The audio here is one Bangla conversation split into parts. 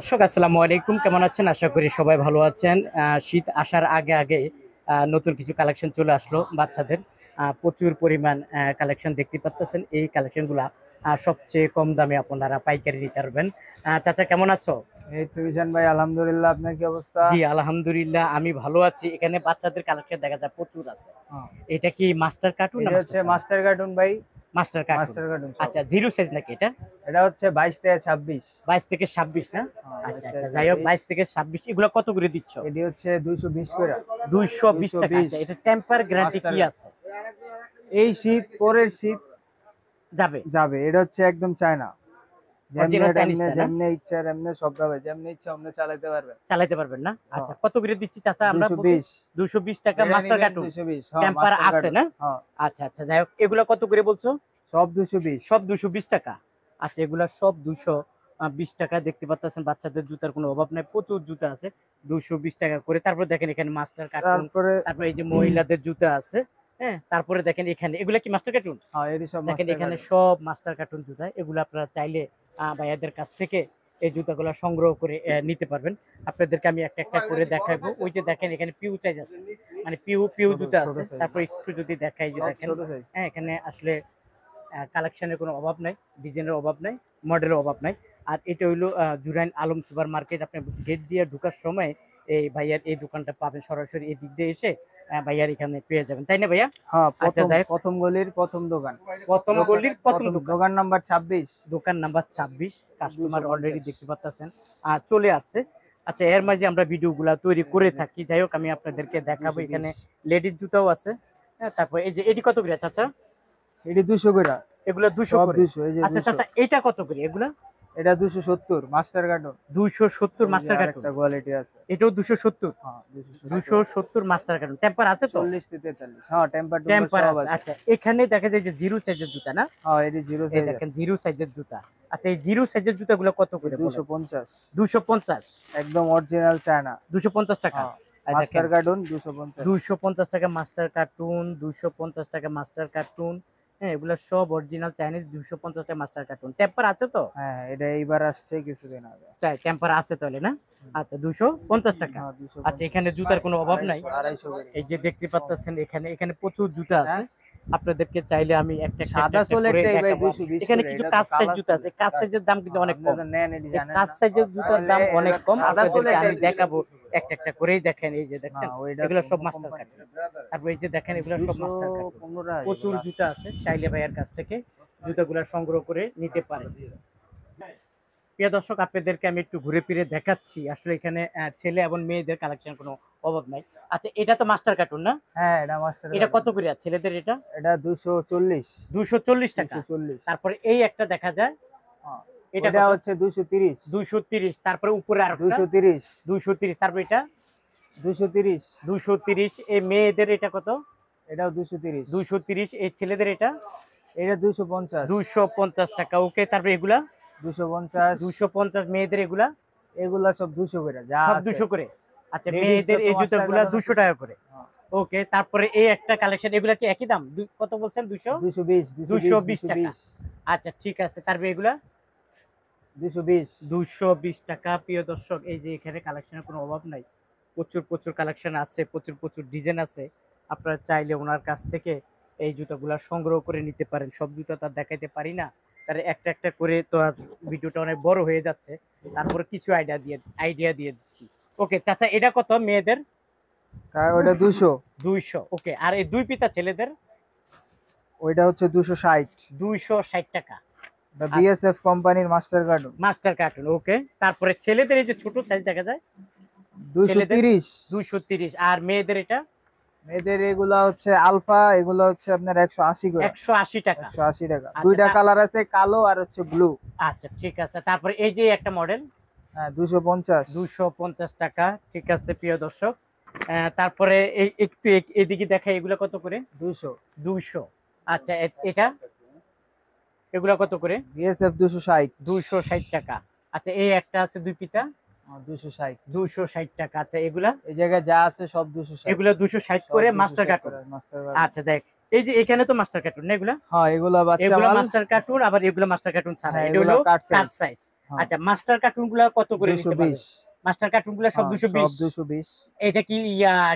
দর্শক আসসালামু আলাইকুম, কেমন আছেন? আশা করি সবাই ভালো আছেন। শীত আসার আগে আগে নতুন কিছু কালেকশন চলে আসলো বাচ্চাদের। প্রচুর পরিমাণ কালেকশন দেখতে পাচ্ছেন। এই কালেকশনগুলা সবচেয়ে কম দামে আপনারা পাইকারি নিতে পারবেন। চাচা কেমন আছো? এই তো ঈশান ভাই, আলহামদুলিল্লাহ। আপনার কি অবস্থা? জি আলহামদুলিল্লাহ, আমি ভালো আছি। এখানে বাচ্চাদের কালেকশন দেখা যায় প্রচুর আছে। হ্যাঁ, এটা কি মাস্টার কার্টুন না এটা মাস্টার হচ্ছে সাইজ? মাস্টার কার্টুন ভাই। Master carton. মাস্টার কার্টুন সব। আচ্ছা, জিরো সাইজ নাকি এটা? এটা হচ্ছে 22 থেকে 26। 22 থেকে 26 না? হ্যাঁ, আচ্ছা 22 আচ্ছা, থেকে যাই হোক 26। 22 থেকে 26 এগুলো কত করে দিচ্ছ? এটি হচ্ছে 220 করে। 220 টাকা। 220 আচ্ছা, এটা টেম্পার গ্যারান্টি মাস্টার। কি আছে? এই শীত পরের শীত যাবে? যাবে। এটা হচ্ছে একদম চায়না। যেমনে অরিজিনাল যেমনে চাইনিজটা না? যেমনে ইচ্ছা তেমনে সব যাবে, যেমনে ইচ্ছা অমনে চালাতে পারবে। চালাতে পারবেন না? হ্যাঁ, আচ্ছা, কত করে দিচ্ছি চাচা আমরা বলছি? 220। 220 টাকা যেটা মাস্টার নিবেন কার্টুন। 220। হ্যাঁ, টেম্পার মাস্টার আছে কার্টুন। না? হ্যাঁ, আচ্ছা আচ্ছা, যাই হোক এগুলা কত করে বলছো? সব 220। সব 220 টাকা। আচ্ছা, এগুলা সব 220 টাকা। দেখতে পাচ্ছেন বাচ্চাদের জুতার কোনো অভাব নাই, প্রচুর জুতা আছে 220 টাকা করে। তারপর দেখেন এখানে মাস্টার কার্টুন, তারপরে তারপর এই যে মহিলাদের জুতা আছে। হ্যাঁ, তারপরে দেখেন এখানে এগুলা কি মাস্টার কার্টুন? হ্যাঁ, এটি সব দেখেন মাস্টার এখানে কার্টুন। সব মাস্টার কার্টুন জুতা। এগুলো আপনারা চাইলে ভাইয়াদের কাছ থেকে এই জুতাগুলো সংগ্রহ করে নিতে পারবেন। আপনাদেরকে আমি একটা একটা করে দেখাবো। ওই যে দেখেন এখানে পিউ সাইজ আছে, মানে পিউ পিউ ছোট জুতা ছোট আছে। সাইজ। তারপর একটু যদি দেখাই, যে সব দেখেন ছোট সাইজ। হ্যাঁ, এখানে আসলে কালেকশনের কোনো অভাব নাই, ডিজাইনের অভাব নাই, মডেলের অভাব নাই। আর এটা হইলো জুরাইন আলম সুপার মার্কেট। আপনি গেট দিয়ে ঢোকার সময় এই ভাইয়ার এই দোকানটা পাবেন, সরাসরি এই দিক দিয়ে এসে ভাইয়ার এখানে পেয়ে যাবেন, তাই না ভাইয়া? হ্যাঁ, আচ্ছা, প্রথম যাই হোক, প্রথম গলির প্রথম দোকান। প্রথম গলির প্রথম প্রথম দোকান, দোকান নাম্বার 26। দোকান নাম্বার 26। Customer already 250। দেখতে পাচ্ছেন চলে আসছে। আচ্ছা, এর মাঝে আমরা ভিডিওগুলো তৈরি করে থাকি। যাই হোক, আমি আপনাদেরকে দেখাবো। 220। এখানে লেডিস জুতাও আছে। হ্যাঁ, তারপর এই যে এটি কত করে চাচা? এটি 200 করে। এগুলা 200 সব করে। 200। এই যে আচ্ছা 200। চাচা, এটা কত করে এগুলা? এটা 270 মাস্টার কার্টুন। 270 এই যে মাস্টার কার্টুন। আরেকটা কোয়ালিটি আছে। এটাও 270। হ্যাঁ, 270। 270 মাস্টার কার্টুন। টেম্পার আছে তো? 40 থেকে 43। হ্যাঁ, টেম্পার টুম্পার টেম্পার সব আছে। আছে। আচ্ছা, এখানে দেখা যায় যে জিরো সাইজের জুতা না? হ্যাঁ, এটি জিরো এই সাইজের। দেখেন জিরো সাইজের জুতা। আচ্ছা, এই জিরো সাইজের জুতাগুলো কত করে বলেন? 250। 250। একদম অরিজিনাল চায়না। 250 টাকা। হ্যাঁ, আর মাস্টার দেখেন কার্টুন 250। 250 টাকা মাস্টার কার্টুন, 250 টাকা মাস্টার কার্টুন। হ্যাঁ, এগুলো সব অরিজিনাল চাইনিজ। 250 টাকা মাস্টার কার্টুন। টেম্পার আছে তো? হ্যাঁ, এটা এইবার আসছে কিছুদিন আগে। তাই টেম্পার আছে তাহলে না? আচ্ছা, 250 টাকা। হ্যাঁ, আচ্ছা, 250। এখানে জুতার কোনো অভাব নাই। 250 করে। এই যে দেখতে পাচ্ছেন এখানে এখানে প্রচুর জুতা আছে। আপনাদেরকে চাইলে আমি একটা একটা সাদা একটা করে সোলেরটাই ভাই দেখাবো। 220 এখানে করে। কিছু এটা তো কাজ সাইজ কালা জুতা আছে। সোলের। কাজ সাইজের দাম কিন্তু অনেক আপনি কম। তো নেন, এটি এই জানেন কাজ না। সাইজের জুতার দাম অনেক কম। সাদা আপনাদেরকে আমি সোলেরটাই দেখাবো একটা একটা করেই। দেখেন এই যে দেখছেন, হ্যাঁ, ওইটা এগুলো সব কোন মাস্টার কোম্পানি? কার্টুন। তারপর এই যে দেখেন এগুলো সব মাস্টার কার্টুন। 215 টাকা প্রচুর এগুলো জুতা আসছে। আছে, চাইলে ভাইয়ের কাছ থেকে জুতাগুলো সংগ্রহ করে নিতে পারেন। প্রিয় দর্শক, আপনাদেরকে আমি একটু ঘুরে ফিরে দেখাচ্ছি। আসলে এখানে ছেলে এবং মেয়েদের কালেকশন কোনো অভাব নাই। আচ্ছা, এটা তো মাস্টার কার্টুন না? হ্যাঁ, এটা মাস্টার এটা কার্টুন। কত করে আছে ছেলেদের এটা? এটা 240। 240 টাকা। 240। তারপরে এই একটা দেখা যায়, হ্যাঁ, এটা এটা কত? হচ্ছে 230। 230। তারপরে উপরে আরেকটা 230। 230। তারপর এটা 230। 230। এই মেয়েদের এটা কত? এটাও 230। 230। এই ছেলেদের এটা এটা 250। 250 টাকা। ওকে, তারপরে এগুলা 250। 250। মেয়েদের এগুলা এগুলা সব 200 করে যা সব আছে। 200 করে। আচ্ছা, লেডিস মেয়েদের যত এই মাস্টার জুতাগুলা কার্টুন 200 আছে। টাকা করে। হ্যাঁ, ওকে, তারপরে এই একটা কালেকশন, এগুলা কি একই দাম? কত বলছেন? 200? 220। 220 টাকা। আচ্ছা, ঠিক আছে। তারপরে এগুলা 220। 220 টাকা। প্রিয় দর্শক, এই যে এখানে কালেকশনের কোনো অভাব নাই, প্রচুর প্রচুর কালেকশন আছে, প্রচুর প্রচুর ডিজাইন আছে। আপনারা চাইলে ওনার কাছ থেকে এই জুতাগুলা সংগ্রহ করে নিতে পারেন। সব জুতা তো আর দেখাইতে পারি না, তার একটা একটা করে তো আজ ভিডিওটা অনেক বড় হয়ে যাচ্ছে। তারপরে কিছু আইডিয়া দিয়ে দিচ্ছি। ওকে চাচা, এটা কত মেয়েদের? ওটা 200। 200। ওকে, আর এই দুই পিতা ছেলেদের? ওইটা হচ্ছে 260। 260 টাকা। বিএসএফ কোম্পানির master carton. Master carton. Okay, তারপরে ছেলেদের এই যে ছোট সাইজ দেখা যায়, ছেলেদের 230। 230। আর মেয়েদের এটা মেয়েদের এগুলা হচ্ছে আলফা, এগুলা হচ্ছে আপনার 180 করে। 180 টাকা। 180 টাকা। আচ্ছা, দুইটা কালার আছে, কালো আর হচ্ছে ব্লু। আচ্ছা, ঠিক আছে। তারপরে এই যে একটা মডেল, হ্যাঁ, 250। 250 টাকা। ঠিক আছে প্রিয় দর্শক, তারপরে এই একটু এদিকে দেখা, এগুলো কত করে? 200। 200। আচ্ছা, এটা এগুলো কত করে? বিএসএফ 260। 260 টাকা। আচ্ছা, এই একটা আছে দুই পিতা, 260। 260 টাকা। আচ্ছা, এগুলা এই জায়গায় যা আছে সব 260। এগুলো 260 করে মাস্টার কার্টুন। Master cartoon. আচ্ছা, যাই হোক, এই যে এখানে তো মাস্টার কার্টুন না এগুলা? হ্যাঁ, এগুলা বাচ্চা এগুলো মাল। মাস্টার কার্টুন, আবার এগুলো মাস্টার কার্টুন ছাড়া। হ্যাঁ, এটা এগুলা হলো কাট কাট সাইজ। সাইজ। হ্যাঁ। আচ্ছা মাস্টার কার্টুন গুলা কত করে নিতে পারবেন? 220। মাস্টার কার্টুন গুলা সব হ্যাঁ, 220। 220। এটা কি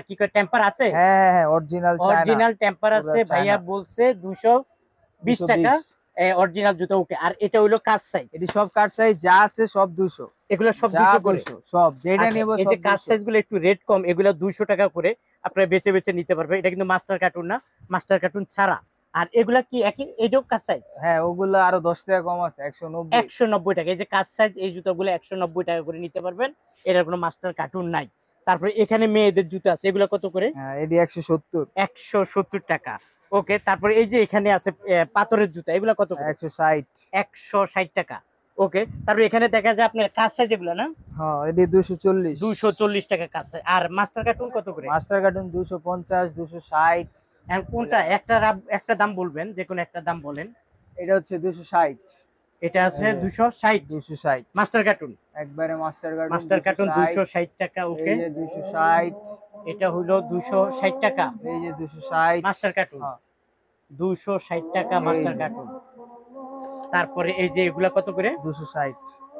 কি করে টেম্পার আছে? হ্যাঁ হ্যাঁ হ্যাঁ, অরিজিনাল চায়না। অরিজিনাল টেম্পার পুরা আছে, ভাইয়া চায়না। বলছে 220 টাকা। 220। অরিজিনাল জুতা ওকে। আর এটা হইলো কাজ সাইজ, এটি সব কাট সাইজ যা আছে সব 200। এগুলো সব যা 200 করে। 200 সব যেটা আচ্ছা নেব এই সব যে কাজ 200। সাইজ গুলো একটু রেট কম, এগুলো 200 টাকা করে আপনারা বেছে বেছে নিতে পারবেন। এটা কিন্তু মাস্টার কার্টুন না, মাস্টার কার্টুন ছাড়া। আর এগুলা কি একই, এটাও কাজ সাইজ হ্যাঁ, ওগুলো আরো 10 টাকা কম আছে, 190। 190 টাকা। এই যে কাজ সাইজ এই জুতাগুলো 190 টাকা করে নিতে পারবেন, এটার কোনো মাস্টার কার্টুন নাই। তারপরে এখানে মেয়েদের জুতা আছে, এগুলো কত করে? হ্যাঁ, এটি 170। 170 টাকা। ওকে, তারপরে এই যে এখানে আছে পাথরের জুতা, এগুলো কত করে? 160। 160 টাকা। ওকে, তারপরে এখানে দেখা যায় আপনার কাজ সাইজ এগুলো না, হ্যাঁ, এটি 240। 240 টাকা কাজ সাইজ। আর মাস্টার কার্টুন কত করে? Master cartoon 250, 260। এখন কোনটা একটা দাম বলবেন, যে কোনো একটা দাম বলেন। এটা হচ্ছে 260। এটা আছে এই যে 260 260 মাস্টার কার্টুন। একবারে মাস্টার কার্টুন। মাস্টার কার্টুন 260 টাকা। ওকে, এই যে 260। এটা হলো 260 টাকা এই যে 260 মাস্টার কার্টুন। হ্যাঁ। 260 টাকা এই মাস্টার যে। কার্টুন। তারপরে এই যে এগুলা কত করে? 260।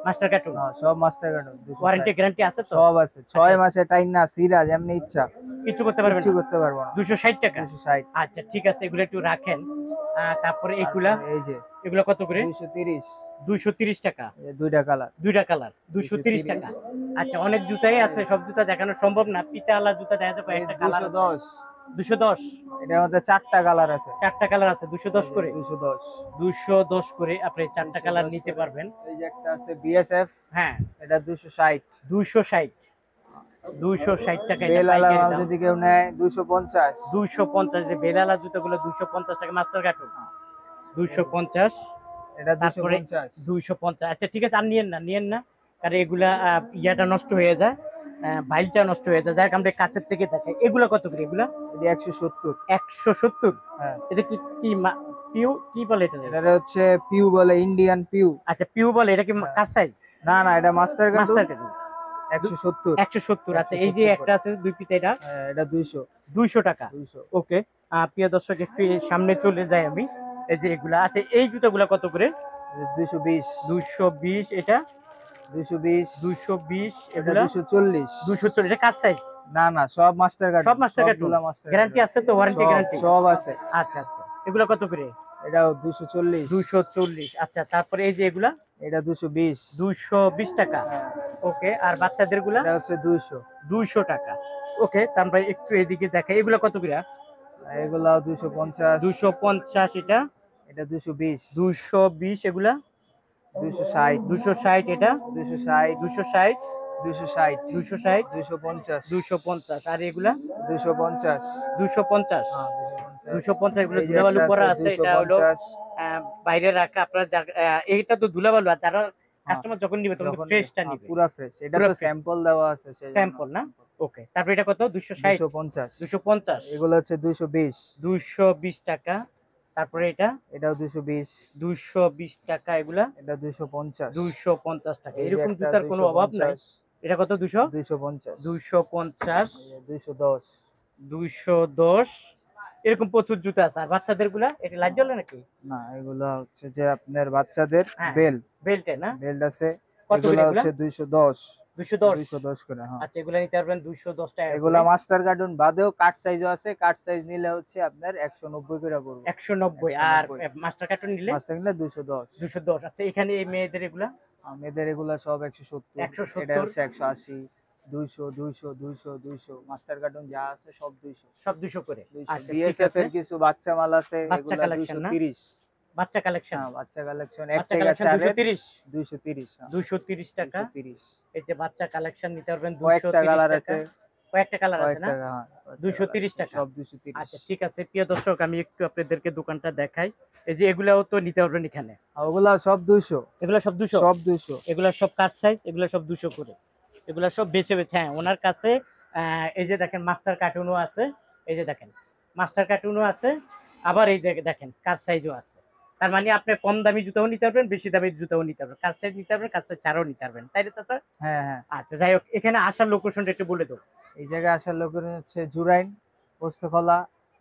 Master cartoon. হ্যাঁ, সব মাস্টার কার্টুন 260। ওয়ারেন্টি গ্যারান্টি আছে তো? সব আছে, 6 আচ্ছা, মাসে টাইম না সিরা যেমনি ইচ্ছা কিছু করতে পারবেন কিছু না? করতে পারবো না। 260 টাকা। 260। আচ্ছা ঠিক আছে, এগুলো একটু রাখেন। তারপরে এগুলা, তারপরে এই যে এগুলো কত করে? 230। 230 টাকা। এই যে দুইটা কালার। দুইটা কালার 230 টাকা। আচ্ছা অনেক জুতাই আছে, সব জুতা দেখানো সম্ভব না। পিতালা জুতা দেখা যায় কয়েকটা কালার আছে। 210। 210। এটার মধ্যে 4টা কালার আছে। 4টা কালার আছে 210 করে। 210। 210 করে আপনি 4টা কালার নিতে পারবেন। এই যে একটা আছে বিএসএফ, হ্যাঁ, এটা 260। 260। 260 টাকা এটা বেলালা পাইকারি মাল দাম। যদি কেউ নেয় 250। 250 যে বেলালা জুতাগুলো 250 টাকা মাস্টার কার্টুন। 250। এটা তারপরে 250। 250। আচ্ছা ঠিক আছে, আর নিয়েন না, কারণ এগুলা ইয়াটা নষ্ট হয়ে যায়, বাইলটা নষ্ট হয়ে যায়। যাই হোক, আমরা কাছের থেকে দেখাই। এগুলা কত করে? এগুলা এটা 170। 170। হ্যাঁ, এটা কি কি পিউ কি বলে এটা? এটা হচ্ছে পিউ বলে, ইন্ডিয়ান পিউ। আচ্ছা পিউ বলে, এটা কি হ্যাঁ। কার সাইজ? না না, এটা মাস্টার কার্টুন। Master cartoon 170। 170। আচ্ছা এই যে 170 একটা আছে দুই পিতা, এটা হ্যাঁ, এটা 200। 200 টাকা। 200। ওকে, প্রিয় দর্শক একটু এই সামনে চলে যাই আমি। এই যে এগুলা আছে, এই জুতাগুলা কত করে? 220। 220। এটা 220। 220। এটা এগুলা 240। 240। এটা কার সাইজ? না না, সব মাস্টার কার্টুন। সব মাস্টার কার্টুন। সবগুলা মাস্টার গ্যারান্টি আছে তো? ওয়ারেন্টি গ্যারান্টি সব আছে। আচ্ছা আচ্ছা, এগুলা কত করে? এটাও 240। 240। আচ্ছা তারপরে এই যে এগুলা এটা 220। 220 টাকা। হ্যাঁ, ওকে, আর বাচ্চাদের গুলা? এটা হচ্ছে 200। 200 টাকা। ওকে, তারপরে একটু এদিকে দেখাই, এগুলা কত করে? এগুলাও 250। 250। এটা এটা 220। 220। এগুলা 260। 260। এটা 260। 260। 260। 260। 250। 250। আর এগুলা 250। 250। হ্যাঁ, 250। এগুলো এই যে ধুলাবালু একটা করা আছে আছে, এটা হলো 250। বাইরে রাখা। আপনার এইটা তো ধুলাবালু, আর যারা হ্যাঁ, কাস্টমার যখন নিবে তখন যখন ফ্রেশটা নিবে। পুরা ফ্রেশ, এটা পুরা তো fresh। স্যাম্পল দেওয়া আছে সেই জন্য। স্যাম্পল না? ওকে, তারপর এটা কত? 260। 250। 250। এগুলো হচ্ছে 220। 220 টাকা। তারপরে এটা এটাও 220। 220 টাকা। এগুলা এটা 250। 250 টাকা। এই যে এরকম একটা জুতার কোনো অভাব নাই। 250। এটা কত? 200। 250। 250। এই যে 210। 210। এরকম প্রচুর জুতা আছে। আর বাচ্চাদের গুলা এটা লাইট জ্বলে নাকি? না, এগুলা হচ্ছে যে আপনার বাচ্চাদের হ্যাঁ, বেল্ট। বেল্টে না? বেল্ট আছে। কত করে এগুলা এগুলা? হচ্ছে 210। 210। 210 করে। হ্যাঁ, আচ্ছা, এগুলা নিতে পারবেন 210 টাকা এগুলা করে। মাস্টার কার্টুন বাদেও কাট সাইজও আছে। কাট সাইজ নিলে হচ্ছে আপনার 190 করে পড়বে। 190। আর 190 মাস্টার কার্টুন নিলে মাস্টার নিলে 210। 210। আচ্ছা এখানে এই মেয়েদের এগুলা মেয়েদের এগুলা সব 170। 170। এটা হচ্ছে 180। 200 200 200 200 মাস্টার কার্টুন যা আছে সব 200। সব 200 করে। 200 আচ্ছা ঠিক বিএসএফ আছে, এর কিছু বাচ্চা মাল আছে, বাচ্চা এগুলা কালেকশন না? 230। বাচ্চা কালেকশন। হ্যাঁ, বাচ্চা কালেকশন এক বাচ্চা থেকে কালেকশন 4 এর 230। 230। হ্যাঁ, 230 টাকা। 230। এই যে বাচ্চা কালেকশন নিতে পারবেন কয়েকটা 230 কালার টাকা। আছে। কয়েকটা কালার আছে না? কয়েকটা হ্যাঁ, কয়েকটা 230 কালার আছে, টাকা। সব 230। আচ্ছা ঠিক আছে, প্রিয় দর্শক আমি একটু আপনাদেরকে দোকানটা দেখাই। এই যে এগুলাও তো নিতে পারবেন এখানে। আর ওগুলা সব 200। এগুলা সব 200। সব 200। এগুলা সব কাজ সাইজ, এগুলা সব 200 করে। এগুলা সব বেছে বেছে, হ্যাঁ ওনার কাছে এই যে দেখেন মাস্টার কার্টুনও আছে। এই যে দেখেন মাস্টার কার্টুনও আছে। আবার এই দেখেন কাজ সাইজও আছে। তার মানে আপনি কম দামি জুতাও নিতে পারবেন, বেশি দামি জুতাও নিতে পারবেন, কাজ সাইজ নিতে পারবেন, কাজ সাইজ ছাড়াও নিতে পারবেন, তাই না চাচা? হ্যাঁ হ্যাঁ, আচ্ছা যাই হোক, এখানে আসার লোকেশনটা একটু বলে দাও। এই জায়গায় আসার লোকের হচ্ছে জুরাইন, পোস্তখলা,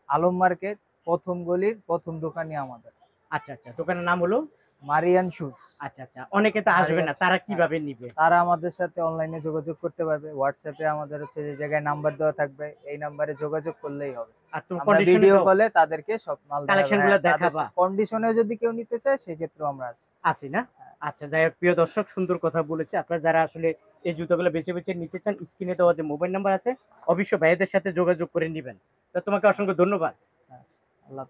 আলম মার্কেট, প্রথম গলির প্রথম দোকানই আমাদের। আচ্ছা আচ্ছা, দোকানের নাম হলো মারিয়ান শুজ। আচ্ছা আচ্ছা, অনেকে তো আসবে না, তারা কিভাবে নিবে? তারা আমাদের সাথে অনলাইনে যোগাযোগ করতে পারবে। হোয়াটসঅ্যাপে আমাদের হচ্ছে যে জায়গায় নাম্বার দেওয়া থাকবে, এই নাম্বারে যোগাযোগ করলেই হবে। আর তুমি আমরা কন্ডিশনে ভিডিও দাও, কলে তাদেরকে সব মাল দেখাবো। কালেকশন গুলো দেখাবা? কন্ডিশনেও যদি কেউ নিতে চায় সেক্ষেত্রেও আমরা আছি। আছি না? আচ্ছা, যাই হোক প্রিয় দর্শক, সুন্দর কথা বলেছে। আপনারা যারা আসলে এই জুতাগুলো বেছে বেছে নিতে চান, স্ক্রিনে দেওয়া যে মোবাইল নাম্বার আছে, অবশ্যই ভাইয়াদের সাথে যোগাযোগ করে নিবেন। তো তোমাকে অসংখ্য ধন্যবাদ। হ্যাঁ, আল্লাহ